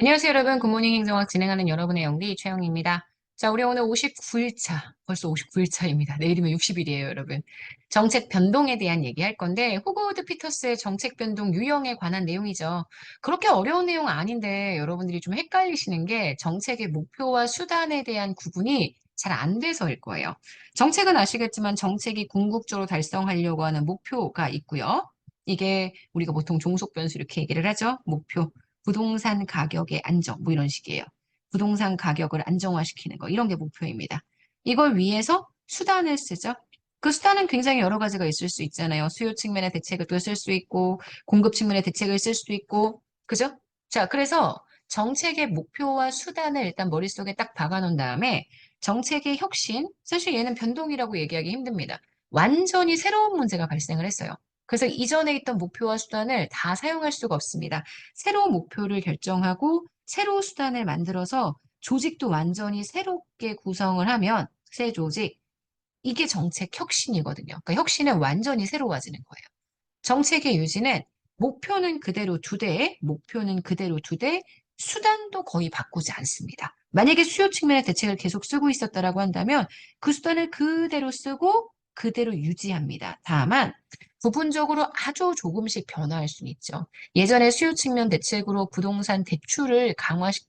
안녕하세요, 여러분. 굿모닝 행정학 진행하는 여러분의 영리 최영입니다. 자, 우리 오늘 59일차, 벌써 59일차입니다. 내일이면 60일이에요, 여러분. 정책 변동에 대한 얘기할 건데, 호그워드 피터스의 정책 변동 유형에 관한 내용이죠. 그렇게 어려운 내용 아닌데, 여러분들이 좀 헷갈리시는 게 정책의 목표와 수단에 대한 구분이 잘 안 돼서일 거예요. 정책은 아시겠지만 정책이 궁극적으로 달성하려고 하는 목표가 있고요. 이게 우리가 보통 종속 변수 이렇게 얘기를 하죠. 목표. 부동산 가격의 안정, 뭐 이런 식이에요. 부동산 가격을 안정화시키는 거, 이런 게 목표입니다. 이걸 위해서 수단을 쓰죠. 그 수단은 굉장히 여러 가지가 있을 수 있잖아요. 수요 측면의 대책을 또 쓸 수 있고, 공급 측면의 대책을 쓸 수도 있고, 그죠? 자, 그래서 정책의 목표와 수단을 일단 머릿속에 딱 박아놓은 다음에 정책의 혁신, 사실 얘는 변동이라고 얘기하기 힘듭니다. 완전히 새로운 문제가 발생을 했어요. 그래서 이전에 있던 목표와 수단을 다 사용할 수가 없습니다. 새로운 목표를 결정하고 새로운 수단을 만들어서 조직도 완전히 새롭게 구성을 하면 새 조직, 이게 정책 혁신이거든요. 그러니까 혁신은 완전히 새로워지는 거예요. 정책의 유지는 목표는 그대로 목표는 그대로 두되 수단도 거의 바꾸지 않습니다. 만약에 수요 측면의 대책을 계속 쓰고 있었다라고 한다면 그 수단을 그대로 쓰고 그대로 유지합니다. 다만 부분적으로 아주 조금씩 변화할 수는 있죠. 예전에 수요 측면 대책으로 부동산 대출을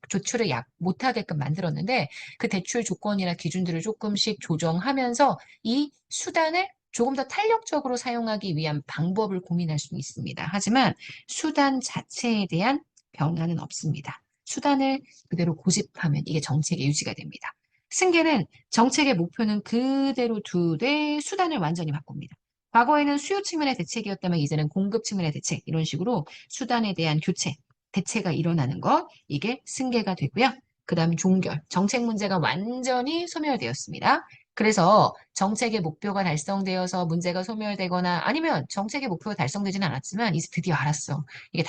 조출을 못하게끔 만들었는데 그 대출 조건이나 기준들을 조금씩 조정하면서 이 수단을 조금 더 탄력적으로 사용하기 위한 방법을 고민할 수는 있습니다. 하지만 수단 자체에 대한 변화는 없습니다. 수단을 그대로 고집하면 이게 정책의 유지가 됩니다. 승계는 정책의 목표는 그대로 두되 수단을 완전히 바꿉니다. 과거에는 수요 측면의 대책이었다면 이제는 공급 측면의 대책, 이런 식으로 수단에 대한 교체, 대체가 일어나는 것, 이게 승계가 되고요. 그 다음 종결, 정책 문제가 완전히 소멸되었습니다. 그래서 정책의 목표가 달성되어서 문제가 소멸되거나 아니면 정책의 목표가 달성되지는 않았지만 이제 드디어 알았어. 이게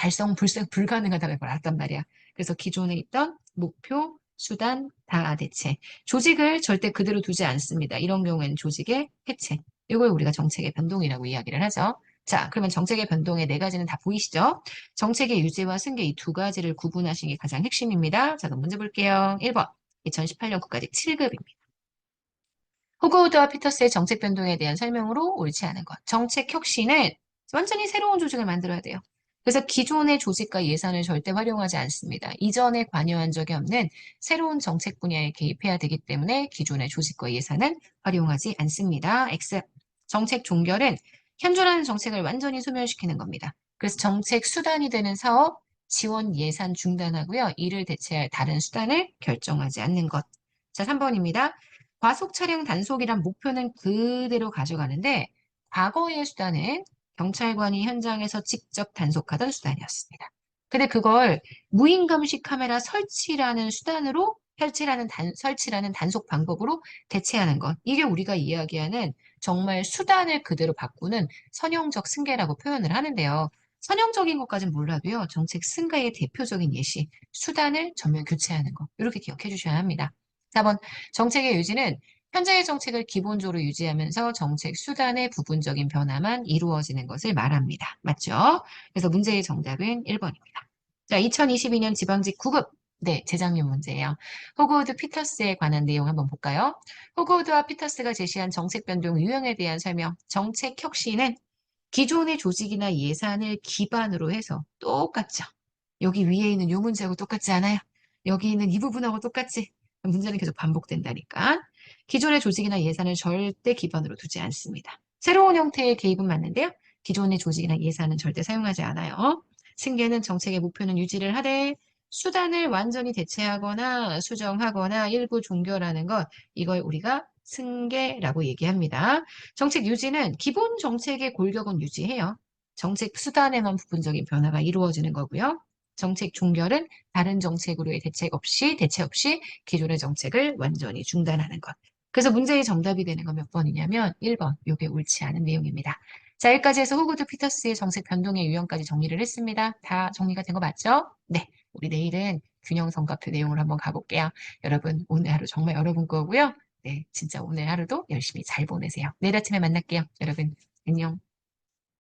불가능하다는 걸 알았단 말이야. 그래서 기존에 있던 목표, 수단, 다 대체. 조직을 절대 그대로 두지 않습니다. 이런 경우에는 조직의 해체. 이걸 우리가 정책의 변동이라고 이야기를 하죠. 자, 그러면 정책의 변동의 네 가지는 다 보이시죠? 정책의 유지와 승계 이 두 가지를 구분하시는 게 가장 핵심입니다. 자, 그럼 문제 볼게요. 1번. 2018년 국가직 7급입니다. 호그우드와 피터스의 정책 변동에 대한 설명으로 옳지 않은 것. 정책 혁신은 완전히 새로운 조직을 만들어야 돼요. 그래서 기존의 조직과 예산을 절대 활용하지 않습니다. 이전에 관여한 적이 없는 새로운 정책 분야에 개입해야 되기 때문에 기존의 조직과 예산은 활용하지 않습니다. X. 정책 종결은 현존하는 정책을 완전히 소멸시키는 겁니다. 그래서 정책 수단이 되는 사업, 지원 예산 중단하고요. 이를 대체할 다른 수단을 결정하지 않는 것. 자, 3번입니다. 과속 차량 단속이란 목표는 그대로 가져가는데 과거의 수단은 경찰관이 현장에서 직접 단속하던 수단이었습니다. 근데 그걸 무인감시 카메라 설치라는 수단으로 설치라는 단속 방법으로 대체하는 것. 이게 우리가 이야기하는 정말 수단을 그대로 바꾸는 선형적 승계라고 표현을 하는데요. 선형적인 것까진 몰라도요. 정책 승가의 대표적인 예시, 수단을 전면 교체하는 것. 이렇게 기억해 주셔야 합니다. 4번, 정책의 유지는 현재의 정책을 기본적으로 유지하면서 정책 수단의 부분적인 변화만 이루어지는 것을 말합니다. 맞죠? 그래서 문제의 정답은 1번입니다. 자, 2022년 지방직 9급. 네, 재작년 문제예요. 호그우드 피터스에 관한 내용 한번 볼까요? 호그우드와 피터스가 제시한 정책 변동 유형에 대한 설명. 정책 혁신은 기존의 조직이나 예산을 기반으로 해서 똑같죠. 여기 위에 있는 이 문제하고 똑같지 않아요? 여기 있는 이 부분하고 똑같지? 문제는 계속 반복된다니까. 기존의 조직이나 예산을 절대 기반으로 두지 않습니다. 새로운 형태의 개입은 맞는데요. 기존의 조직이나 예산은 절대 사용하지 않아요. 승계는 정책의 목표는 유지를 하되 수단을 완전히 대체하거나 수정하거나 일부 종결하는 것, 이걸 우리가 승계라고 얘기합니다. 정책 유지는 기본 정책의 골격은 유지해요. 정책 수단에만 부분적인 변화가 이루어지는 거고요. 정책 종결은 다른 정책으로의 대체 없이 기존의 정책을 완전히 중단하는 것. 그래서 문제의 정답이 되는 건 몇 번이냐면 1번. 이게 옳지 않은 내용입니다. 자, 여기까지 해서 호그드 피터스의 정책 변동의 유형까지 정리를 했습니다. 다 정리가 된 거 맞죠? 네. 우리 내일은 균형성과표 내용을 한번 가볼게요. 여러분, 오늘 하루 정말 여러분 거고요. 네, 진짜 오늘 하루도 열심히 잘 보내세요. 내일 아침에 만날게요. 여러분, 안녕.